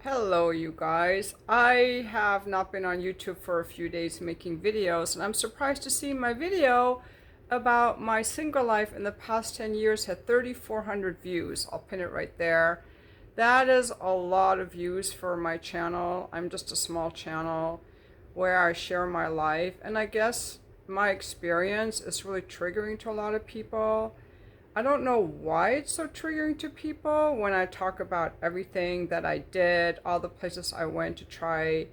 Hello, you guys. I have not been on YouTube for a few days making videos, and I'm surprised to see my video about my single life in the past 10 years had 3,400 views. I'll pin it right there. That is a lot of views for my channel. I'm just a small channel where I share my life, and I guess my experience is really triggering to a lot of people. I don't know why it's so triggering to people when I talk about everything that I did, all the places I went to try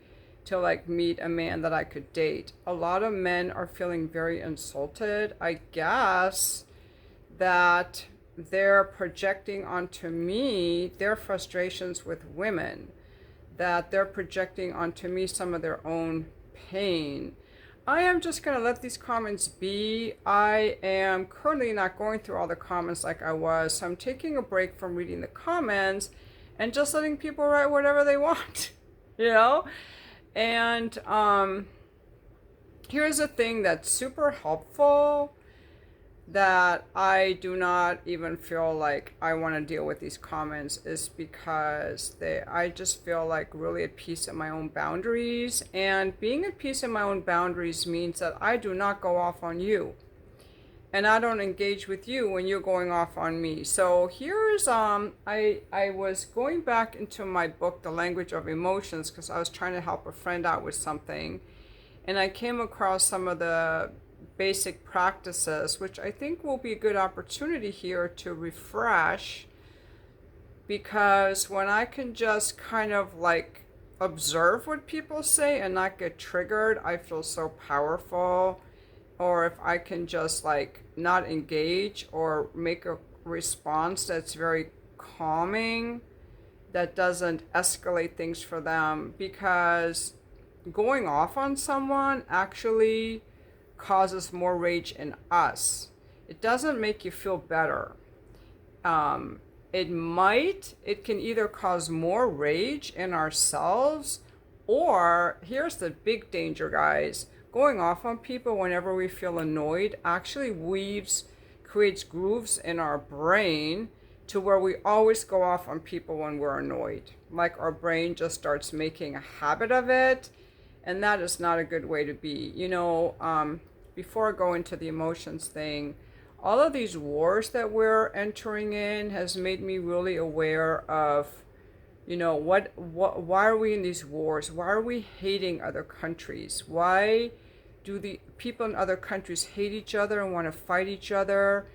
to meet a man that I could date. A lot of men are feeling very insulted. I guess that they're projecting onto me their frustrations with women, that they're projecting onto me some of their own pain. I am just going to let these comments be. I am currently not going through all the comments like I was, so I'm taking a break from reading the comments and just letting people write whatever they want, you know? And here's a thing that's super helpful that I do not even feel like I want to deal with these comments is because I just feel like really at peace in my own boundaries, and being at peace in my own boundaries means that I do not go off on you and I don't engage with you when you're going off on me. So here's I was going back into my book The Language of Emotions because I was trying to help a friend out with something, and I came across some of the basic practices, which I think will be a good opportunity here to refresh, because when I can just kind of observe what people say and not get triggered, I feel so powerful. Or if I can just not engage or make a response that's very calming, that doesn't escalate things for them, because going off on someone actually causes more rage in us. It doesn't make you feel better. It can either cause more rage in ourselves, or here's the big danger, guys. Going off on people whenever we feel annoyed actually creates grooves in our brain to where we always go off on people when we're annoyed. Like our brain just starts making a habit of it, and that is not a good way to be. Before I go into the emotions thing, all of these wars that we're entering in has made me really aware of, why are we in these wars? Why are we hating other countries? Why do the people in other countries hate each other and want to fight each other?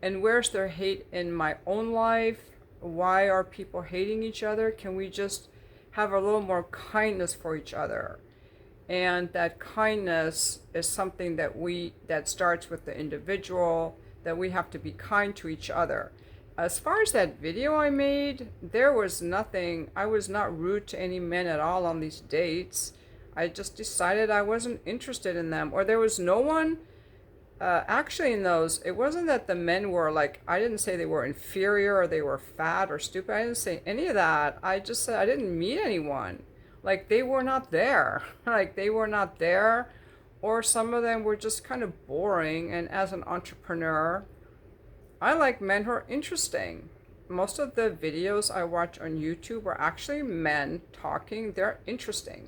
And where's their hate in my own life? Why are people hating each other? Can we just have a little more kindness for each other? And that kindness is something that starts with the individual, that we have to be kind to each other. As far as that video I made, there was nothing, I was not rude to any men at all on these dates. I just decided I wasn't interested in them, or there was no one actually in those. It wasn't that the men were I didn't say they were inferior or they were fat or stupid. I didn't say any of that. I just said I didn't meet anyone. They were not there. They were not there, or some of them were just kind of boring. And as an entrepreneur, I like men who are interesting. Most of the videos I watch on YouTube are actually men talking. They're interesting.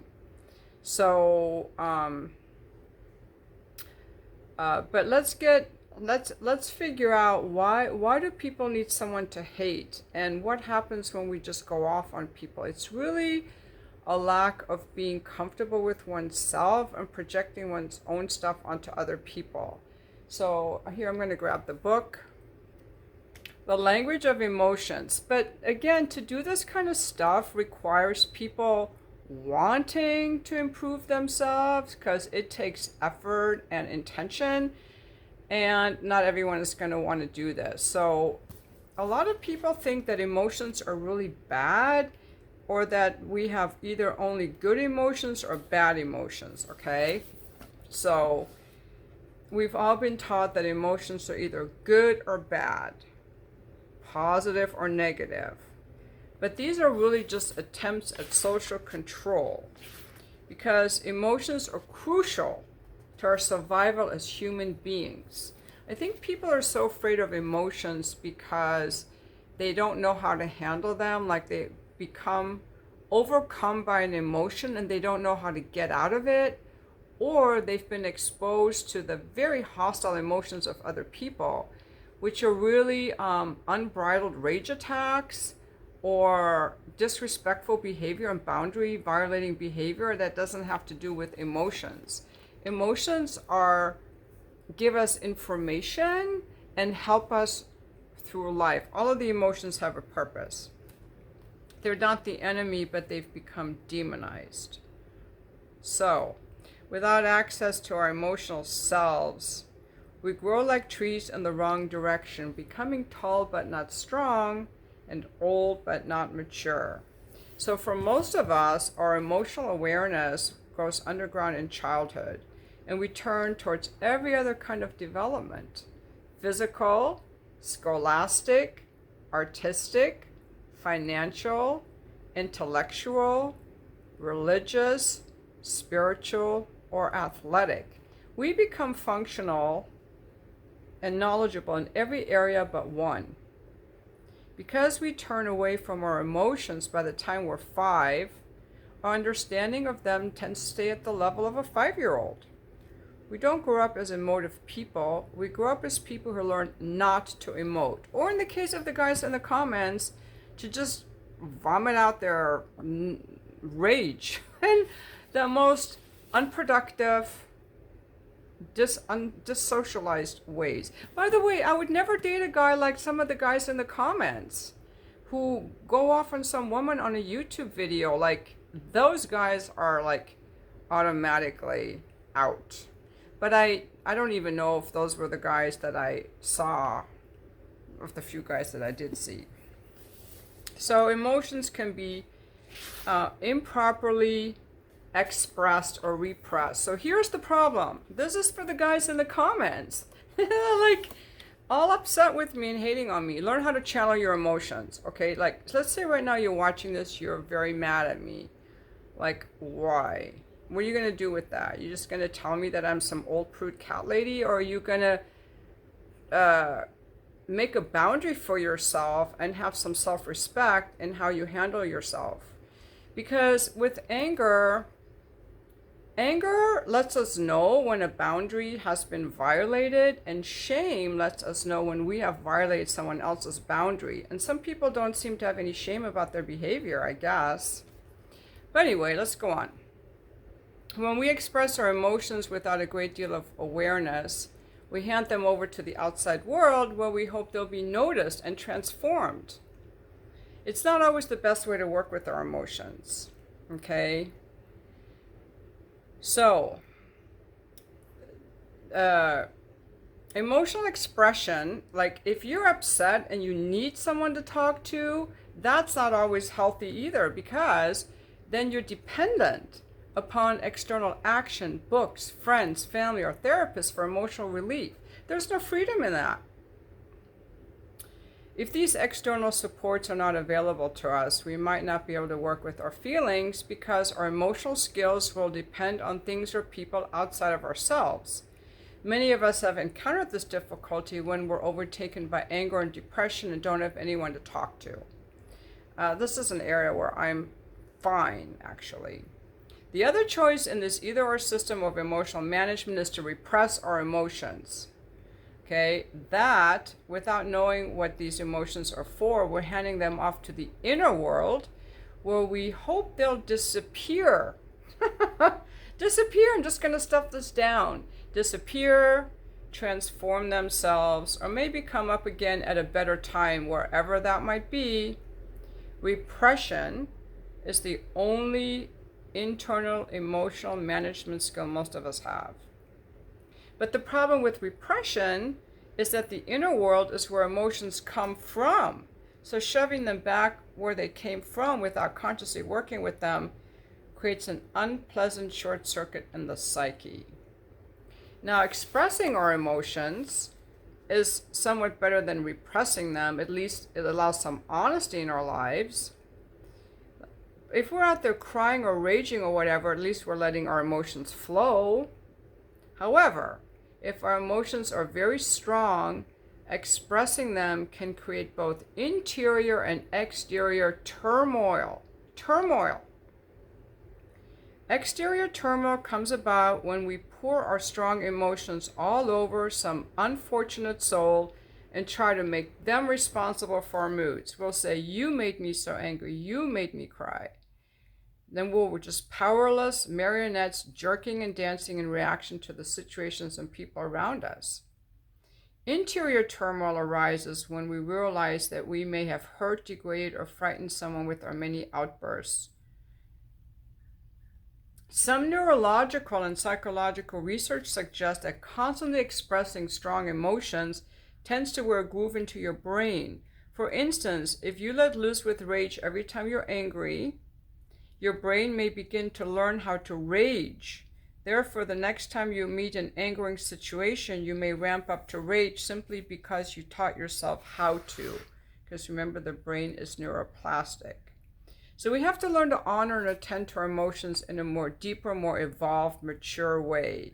So, but let's figure out why do people need someone to hate, and what happens when we just go off on people. It's really a lack of being comfortable with oneself and projecting one's own stuff onto other people. So here I'm going to grab the book, The Language of Emotions. But again, to do this kind of stuff requires people wanting to improve themselves, because it takes effort and intention, and not everyone is going to want to do this. So a lot of people think that emotions are really bad, or that we have either only good emotions or bad emotions, okay? So we've all been taught that emotions are either good or bad, positive or negative. But these are really just attempts at social control, because emotions are crucial to our survival as human beings. I think people are so afraid of emotions because they don't know how to handle them. They become overcome by an emotion and they don't know how to get out of it, or they've been exposed to the very hostile emotions of other people, which are really unbridled rage attacks or disrespectful behavior and boundary violating behavior that doesn't have to do with emotions. Emotions give us information and help us through life. All of the emotions have a purpose. They're not the enemy, but they've become demonized. So, without access to our emotional selves, we grow like trees in the wrong direction, becoming tall but not strong, and old but not mature. So for most of us, our emotional awareness goes underground in childhood, and we turn towards every other kind of development: physical, scholastic, artistic, financial, intellectual, religious, spiritual, or athletic. We become functional and knowledgeable in every area but one. Because we turn away from our emotions by the time we're 5, our understanding of them tends to stay at the level of a 5-year-old. We don't grow up as emotive people. We grow up as people who learn not to emote. Or in the case of the guys in the comments, to just vomit out their rage in the most unproductive, dissocialized ways. By the way, I would never date a guy like some of the guys in the comments who go off on some woman on a YouTube video. Like, those guys are like automatically out. But I don't even know if those were the guys that I saw, of the few guys that I did see. So emotions can be improperly expressed or repressed. So here's the problem. This is for the guys in the comments. Like, all upset with me and hating on me. Learn how to channel your emotions, okay? Like, let's say right now you're watching this, you're very mad at me. Like, why? What are you going to do with that? You're just going to tell me that I'm some old prude cat lady? Or are you going to make a boundary for yourself and have some self-respect in how you handle yourself? Because with anger lets us know when a boundary has been violated, and shame lets us know when we have violated someone else's boundary. And some people don't seem to have any shame about their behavior, I guess. But anyway, let's go on. When we express our emotions without a great deal of awareness, we hand them over to the outside world where we hope they'll be noticed and transformed. It's not always the best way to work with our emotions, okay? So, emotional expression, like if you're upset and you need someone to talk to, that's not always healthy either, because then you're dependent upon external action, books, friends, family, or therapists for emotional relief. There's no freedom in that. If these external supports are not available to us, we might not be able to work with our feelings because our emotional skills will depend on things or people outside of ourselves. Many of us have encountered this difficulty when we're overtaken by anger and depression and don't have anyone to talk to. This is an area where I'm fine, actually. The other choice in this either-or system of emotional management is to repress our emotions. Okay, that, without knowing what these emotions are for, we're handing them off to the inner world, where we hope they'll disappear. Disappear, I'm just going to stuff this down. Disappear, transform themselves, or maybe come up again at a better time, wherever that might be. Repression is the only internal emotional management skill most of us have. But the problem with repression is that the inner world is where emotions come from. So shoving them back where they came from without consciously working with them creates an unpleasant short circuit in the psyche. Now, expressing our emotions is somewhat better than repressing them. At least it allows some honesty in our lives. If we're out there crying or raging or whatever, at least we're letting our emotions flow. However, if our emotions are very strong, expressing them can create both interior and exterior turmoil. Turmoil. Exterior turmoil comes about when we pour our strong emotions all over some unfortunate soul and try to make them responsible for our moods. We'll say, you made me so angry, you made me cry. Then we're just powerless marionettes jerking and dancing in reaction to the situations and people around us. Interior turmoil arises when we realize that we may have hurt, degraded, or frightened someone with our many outbursts. Some neurological and psychological research suggests that constantly expressing strong emotions tends to wear a groove into your brain. For instance, if you let loose with rage every time you're angry, your brain may begin to learn how to rage. Therefore, the next time you meet an angering situation, you may ramp up to rage simply because you taught yourself how to. Because remember, the brain is neuroplastic. So we have to learn to honor and attend to our emotions in a more deeper, more evolved, mature way.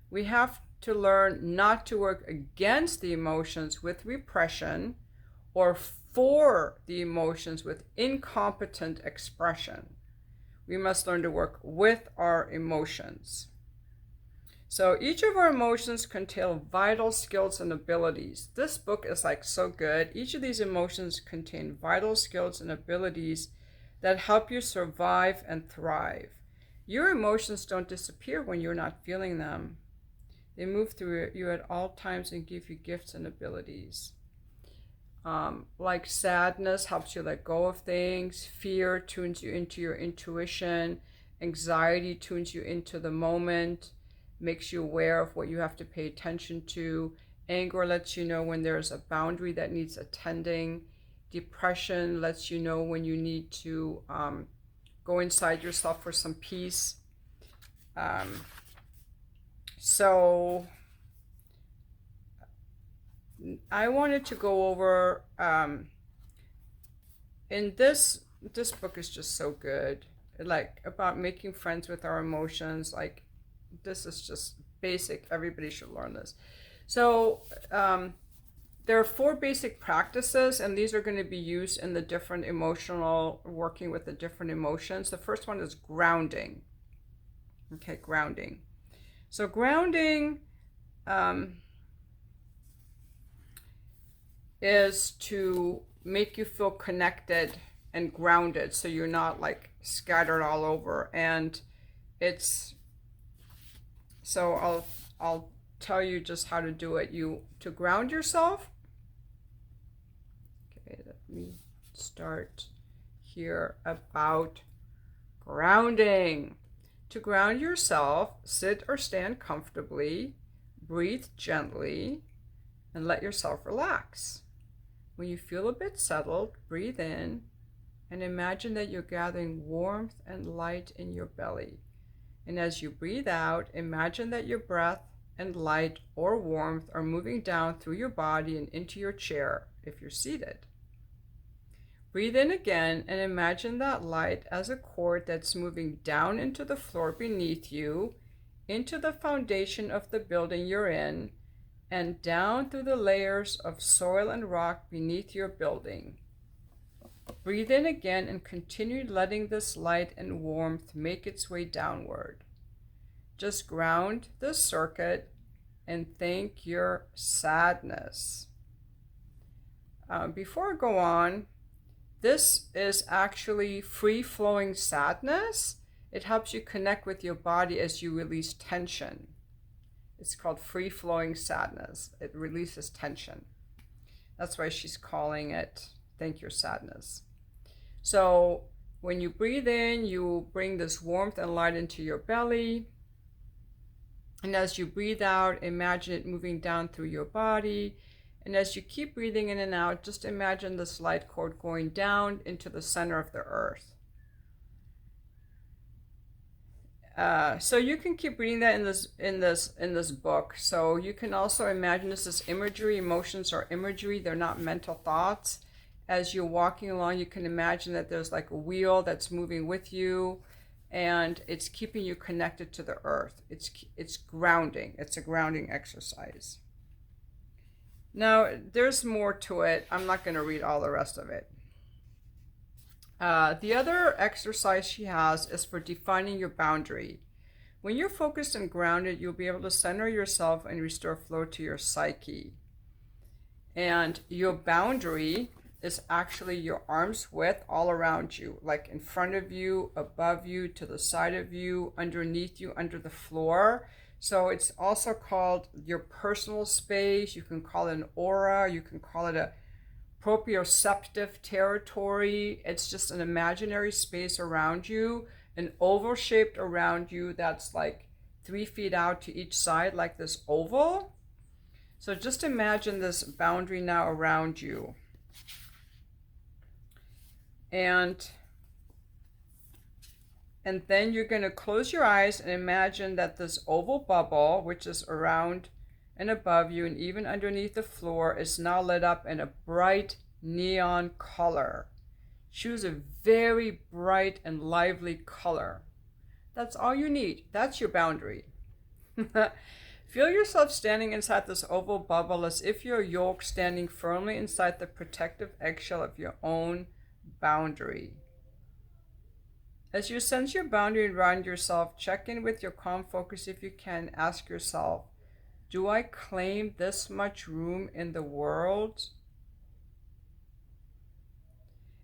We have to learn not to work against the emotions with repression or for the emotions with incompetent expression. We must learn to work with our emotions. So each of our emotions contain vital skills and abilities. This book is like so good. Each of these emotions contain vital skills and abilities that help you survive and thrive. Your emotions don't disappear when you're not feeling them. They move through you at all times and give you gifts and abilities. Like sadness helps you let go of things. Fear tunes you into your intuition. Anxiety tunes you into the moment, makes you aware of what you have to pay attention to. Anger lets you know when there's a boundary that needs attending. Depression lets you know when you need to go inside yourself for some peace. So I wanted to go over, in this book is just so good, like about making friends with our emotions. Like, this is just basic. Everybody should learn this. So there are 4 basic practices, and these are going to be used in the different emotional, working with the different emotions. The first one is grounding. Okay, grounding. So grounding is to make you feel connected and grounded, so you're not like scattered all over. And it's, so I'll tell you just how to do it. To ground yourself. Okay, let me start here about grounding. To ground yourself, sit or stand comfortably, breathe gently, and let yourself relax. When you feel a bit settled, breathe in and imagine that you're gathering warmth and light in your belly. And as you breathe out, imagine that your breath and light or warmth are moving down through your body and into your chair if you're seated. Breathe in again and imagine that light as a cord that's moving down into the floor beneath you, into the foundation of the building you're in, and down through the layers of soil and rock beneath your building. Breathe in again and continue letting this light and warmth make its way downward. Just ground the circuit and thank your sadness. Before I go on, this is actually free-flowing sadness. It helps you connect with your body as you release tension. It's called free-flowing sadness. It releases tension. That's why she's calling it thank your sadness. So when you breathe in, you bring this warmth and light into your belly. And as you breathe out, imagine it moving down through your body. And as you keep breathing in and out, just imagine this light cord going down into the center of the earth. So you can keep reading that in this book. So you can also imagine this is imagery. Emotions are imagery. They're not mental thoughts. As you're walking along, you can imagine that there's like a wheel that's moving with you, and it's keeping you connected to the earth. It's grounding. It's a grounding exercise. Now, there's more to it. I'm not going to read all the rest of it. The other exercise she has is for defining your boundary. When you're focused and grounded, you'll be able to center yourself and restore flow to your psyche. And your boundary is actually your arm's width all around you, like in front of you, above you, to the side of you, underneath you, under the floor. So it's also called your personal space. You can call it an aura. You can call it a proprioceptive territory. It's just an imaginary space around you, an oval shaped around you that's like 3 feet out to each side, like this oval. So just imagine this boundary now around you. And then you're going to close your eyes and imagine that this oval bubble, which is around and above you and even underneath the floor, is now lit up in a bright neon color. Choose a very bright and lively color. That's all you need. That's your boundary. Feel yourself standing inside this oval bubble as if you're a yolk standing firmly inside the protective eggshell of your own boundary. As you sense your boundary around yourself, check in with your calm focus if you can. Ask yourself, do I claim this much room in the world?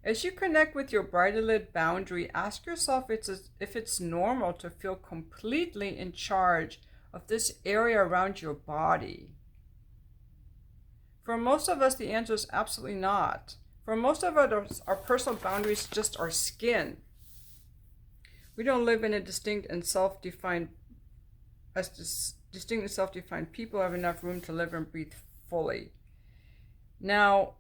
As you connect with your brightly lit boundary, ask yourself if it's normal to feel completely in charge of this area around your body. For most of us, the answer is absolutely not. For most of us, our personal boundaries just our skin. We don't live in a distinct and self-defined people have enough room to live and breathe fully. Now,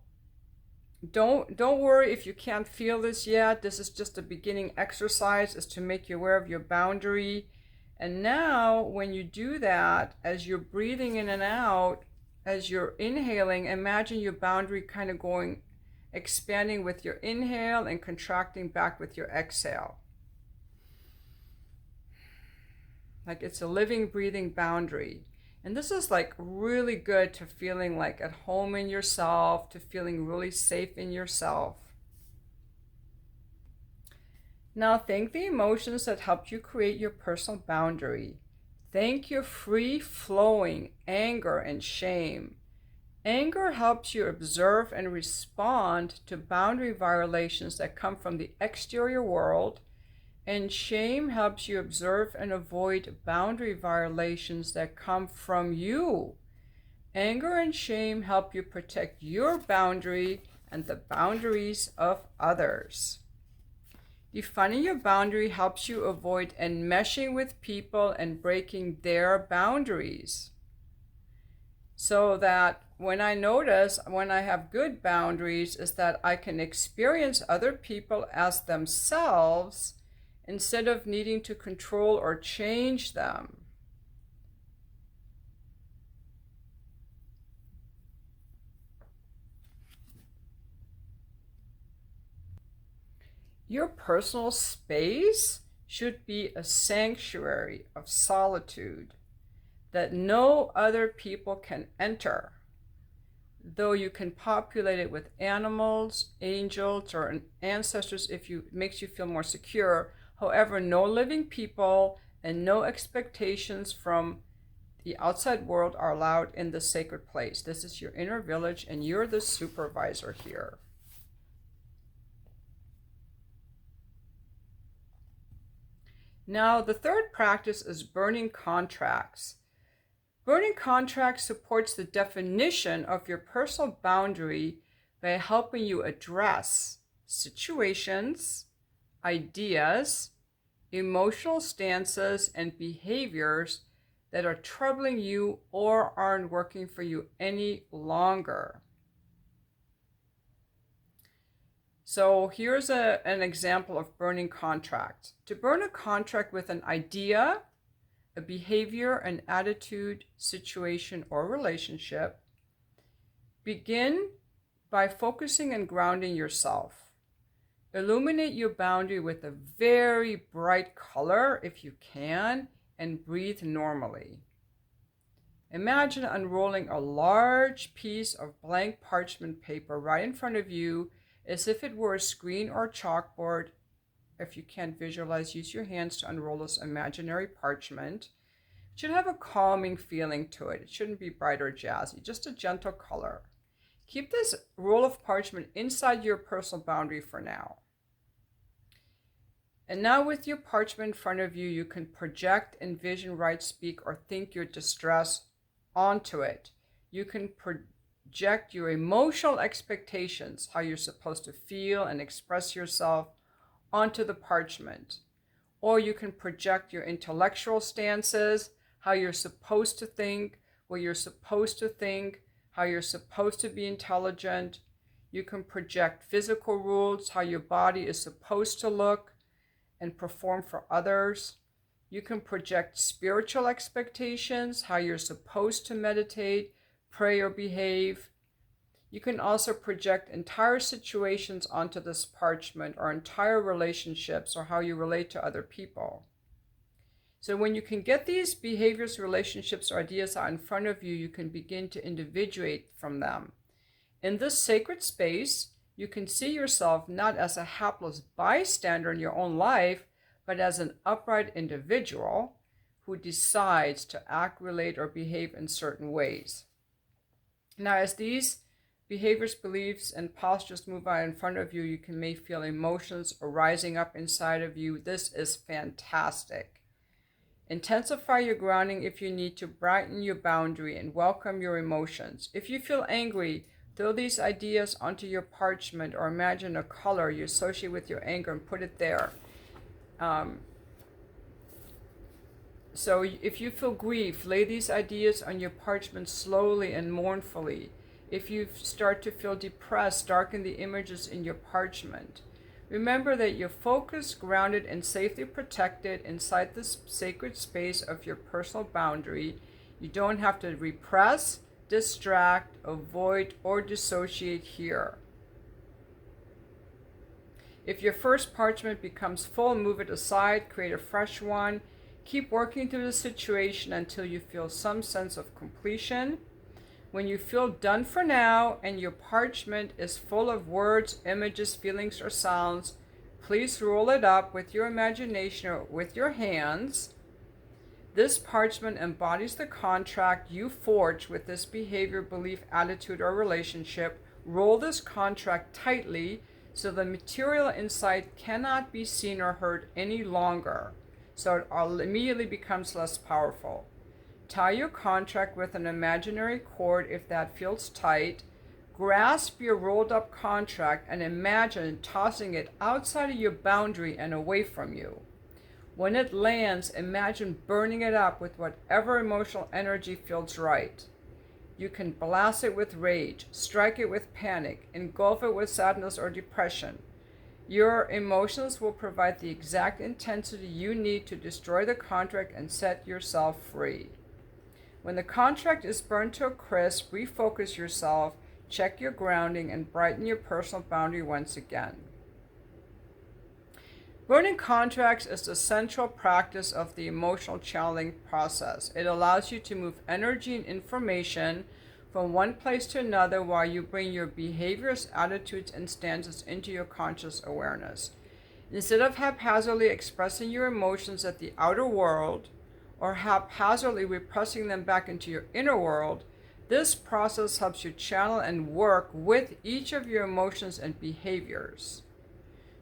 don't worry if you can't feel this yet. This is just a beginning exercise, is to make you aware of your boundary. And now, when you do that, as you're breathing in and out, as you're inhaling, imagine your boundary kind of expanding with your inhale and contracting back with your exhale. Like it's a living, breathing boundary. And this is like really good to feeling like at home in yourself, to feeling really safe in yourself. Now thank the emotions that helped you create your personal boundary. Thank your free-flowing anger and shame. Anger helps you observe and respond to boundary violations that come from the exterior world, and shame helps you observe and avoid boundary violations that come from you. Anger and shame help you protect your boundary and the boundaries of others. Defining your boundary helps you avoid enmeshing with people and breaking their boundaries. So that when I have good boundaries, is that I can experience other people as themselves instead of needing to control or change them. Your personal space should be a sanctuary of solitude that no other people can enter, though you can populate it with animals, angels, or ancestors if it makes you feel more secure. However, no living people and no expectations from the outside world are allowed in the sacred place. This is your inner village, and you're the supervisor here. Now, the third practice is burning contracts. Burning contracts supports the definition of your personal boundary by helping you address situations, ideas, emotional stances, and behaviors that are troubling you or aren't working for you any longer. So here's an example of burning contract. To burn a contract with an idea, a behavior, an attitude, situation, or relationship, begin by focusing and grounding yourself. Illuminate your boundary with a very bright color if you can, and breathe normally. Imagine unrolling a large piece of blank parchment paper right in front of you as if it were a screen or a chalkboard. If you can't visualize, use your hands to unroll this imaginary parchment. It should have a calming feeling to it. It shouldn't be bright or jazzy, just a gentle color. Keep this roll of parchment inside your personal boundary for now. And now with your parchment in front of you, you can project, envision, write, speak, or think your distress onto it. You can project your emotional expectations, how you're supposed to feel and express yourself, onto the parchment. Or you can project your intellectual stances, how you're supposed to think, what you're supposed to think, how you're supposed to be intelligent. You can project physical rules, how your body is supposed to look and perform for others. You can project spiritual expectations, how you're supposed to meditate, pray, or behave. You can also project entire situations onto this parchment, or entire relationships, or how you relate to other people. So when you can get these behaviors, relationships, or ideas out in front of you, you can begin to individuate from them. In this sacred space, you can see yourself not as a hapless bystander in your own life, but as an upright individual who decides to act, relate, or behave in certain ways. Now, as these behaviors, beliefs, and postures move out in front of you, you may feel emotions arising up inside of you. This is fantastic. Intensify your grounding if you need to, brighten your boundary, and welcome your emotions. If you feel angry, throw these ideas onto your parchment, or imagine a color you associate with your anger and put it there. So if you feel grief, lay these ideas on your parchment slowly and mournfully. If you start to feel depressed, darken the images in your parchment. Remember that you're focused, grounded, and safely protected inside this sacred space of your personal boundary. You don't have to repress, distract, avoid, or dissociate here. If your first parchment becomes full, move it aside, create a fresh one. Keep working through the situation until you feel some sense of completion. When you feel done for now and your parchment is full of words, images, feelings, or sounds, please roll it up with your imagination or with your hands. This parchment embodies the contract you forged with this behavior, belief, attitude, or relationship. Roll this contract tightly so the material inside cannot be seen or heard any longer, so it immediately becomes less powerful. Tie your contract with an imaginary cord if that feels tight. Grasp your rolled up contract and imagine tossing it outside of your boundary and away from you. When it lands, imagine burning it up with whatever emotional energy feels right. You can blast it with rage, strike it with panic, engulf it with sadness or depression. Your emotions will provide the exact intensity you need to destroy the contract and set yourself free. When the contract is burned to a crisp, refocus yourself, check your grounding, and brighten your personal boundary once again. Burning contracts is the central practice of the emotional channeling process. It allows you to move energy and information from one place to another while you bring your behaviors, attitudes, and stances into your conscious awareness. Instead of haphazardly expressing your emotions at the outer world, or haphazardly repressing them back into your inner world, this process helps you channel and work with each of your emotions and behaviors.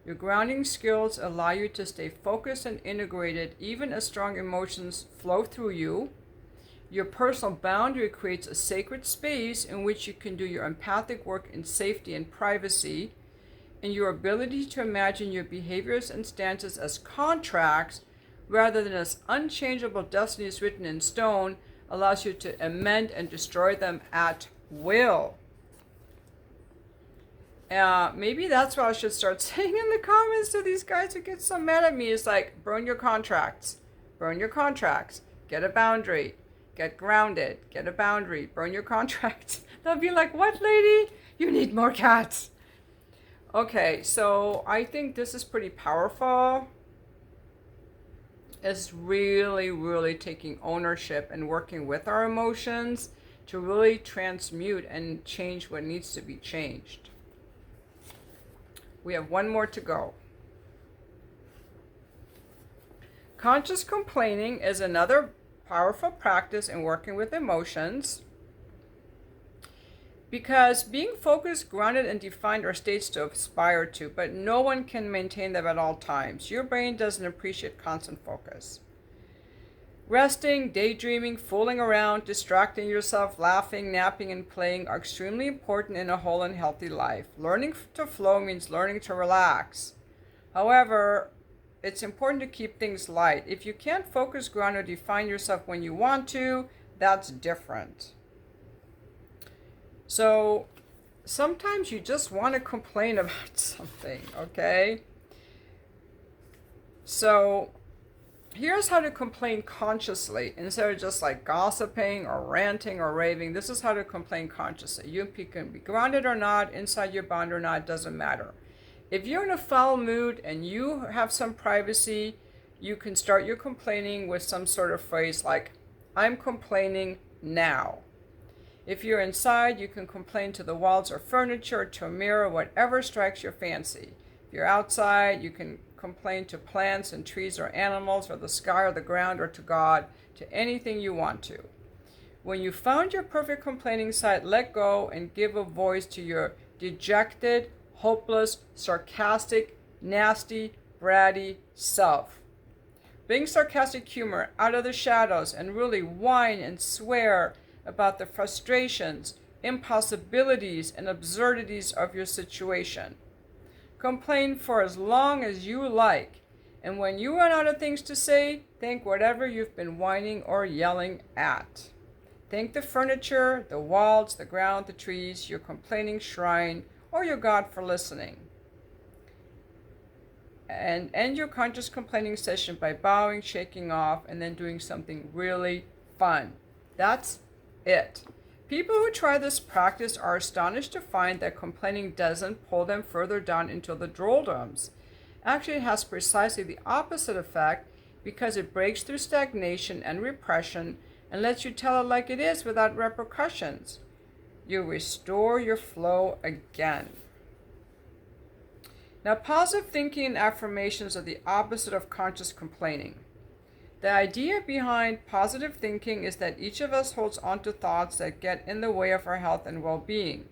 Your grounding skills allow you to stay focused and integrated even as strong emotions flow through you. Your personal boundary creates a sacred space in which you can do your empathic work in safety and privacy, and your ability to imagine your behaviors and stances as contracts rather than as unchangeable destinies written in stone allows you to amend and destroy them at will. Maybe that's what I should start saying in the comments to these guys who get so mad at me. It's like, burn your contracts, get a boundary, get grounded, get a boundary, burn your contracts. They'll be like, what, lady? You need more cats. Okay, so I think this is pretty powerful. It's really, really taking ownership and working with our emotions to really transmute and change what needs to be changed. We have one more to go. Conscious complaining is another powerful practice in working with emotions, because being focused, grounded, and defined are states to aspire to, but no one can maintain them at all times. Your brain doesn't appreciate constant focus. Resting, daydreaming, fooling around, distracting yourself, laughing, napping, and playing are extremely important in a whole and healthy life. Learning to flow means learning to relax. However, it's important to keep things light. If you can't focus, ground, or define yourself when you want to, that's different. So sometimes you just want to complain about something, okay? So here's how to complain consciously instead of just like gossiping or ranting or raving. This is how to complain consciously. You can be grounded or not, inside your bound or not, doesn't matter. If you're in a foul mood and you have some privacy, you can start your complaining with some sort of phrase like, I'm complaining now. If you're inside, you can complain to the walls or furniture, or to a mirror, whatever strikes your fancy. If you're outside, you can complain to plants and trees or animals or the sky or the ground or to God, to anything you want to. When you found your perfect complaining site, let go and give a voice to your dejected, hopeless, sarcastic, nasty, bratty self. Bring sarcastic humor out of the shadows and really whine and swear about the frustrations, impossibilities, and absurdities of your situation. Complain for as long as you like, and when you run out of things to say, thank whatever you've been whining or yelling at. Thank the furniture, the walls, the ground, the trees, your complaining shrine, or your God for listening. And end your conscious complaining session by bowing, shaking off, and then doing something really fun. That's it. People who try this practice are astonished to find that complaining doesn't pull them further down into the doldrums. Actually, it has precisely the opposite effect, because it breaks through stagnation and repression and lets you tell it like it is without repercussions. You restore your flow again. Now, positive thinking and affirmations are the opposite of conscious complaining. The idea behind positive thinking is that each of us holds on to thoughts that get in the way of our health and well-being.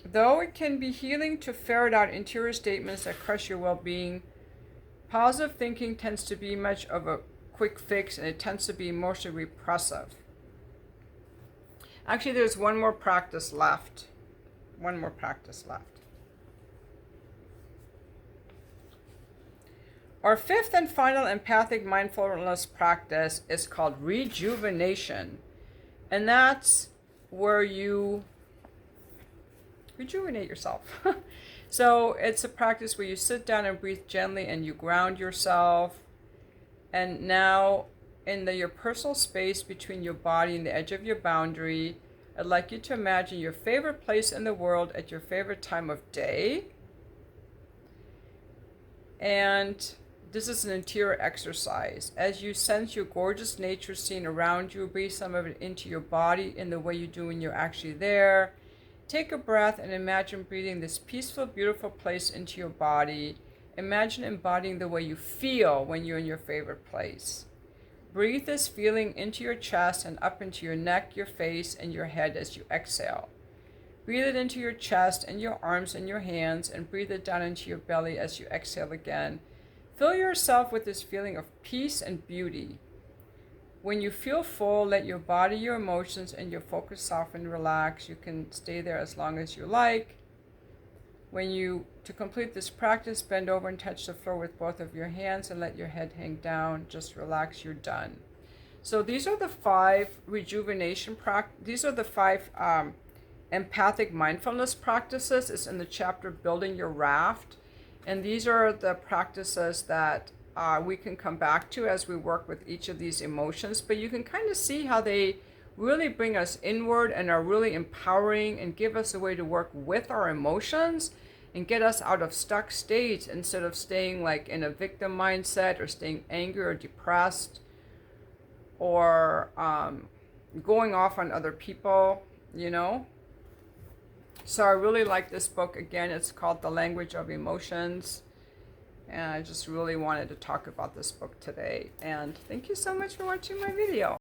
Though it can be healing to ferret out interior statements that crush your well-being, positive thinking tends to be much of a quick fix, and it tends to be mostly repressive. Actually, there's one more practice left. Our fifth and final empathic mindfulness practice is called rejuvenation. And that's where you rejuvenate yourself. So it's a practice where you sit down and breathe gently and you ground yourself. And now in your personal space between your body and the edge of your boundary, I'd like you to imagine your favorite place in the world at your favorite time of day. And this is an interior exercise. As you sense your gorgeous nature scene around you, breathe some of it into your body in the way you do when you're actually there. Take a breath and imagine breathing this peaceful, beautiful place into your body. Imagine embodying the way you feel when you're in your favorite place. Breathe this feeling into your chest and up into your neck, your face, and your head as you exhale. Breathe it into your chest and your arms and your hands, and breathe it down into your belly as you exhale again. Fill yourself with this feeling of peace and beauty. When you feel full, let your body, your emotions, and your focus soften and relax. You can stay there as long as you like. To complete this practice, bend over and touch the floor with both of your hands and let your head hang down. Just relax, you're done. So these are the 5 rejuvenation these are the 5 empathic mindfulness practices. It's in the chapter Building Your Raft. And these are the practices that we can come back to as we work with each of these emotions. But you can kind of see how they really bring us inward and are really empowering and give us a way to work with our emotions and get us out of stuck states instead of staying like in a victim mindset or staying angry or depressed or going off on other people, So I really like this book. Again, it's called The Language of Emotions. And I just really wanted to talk about this book today. And thank you so much for watching my video.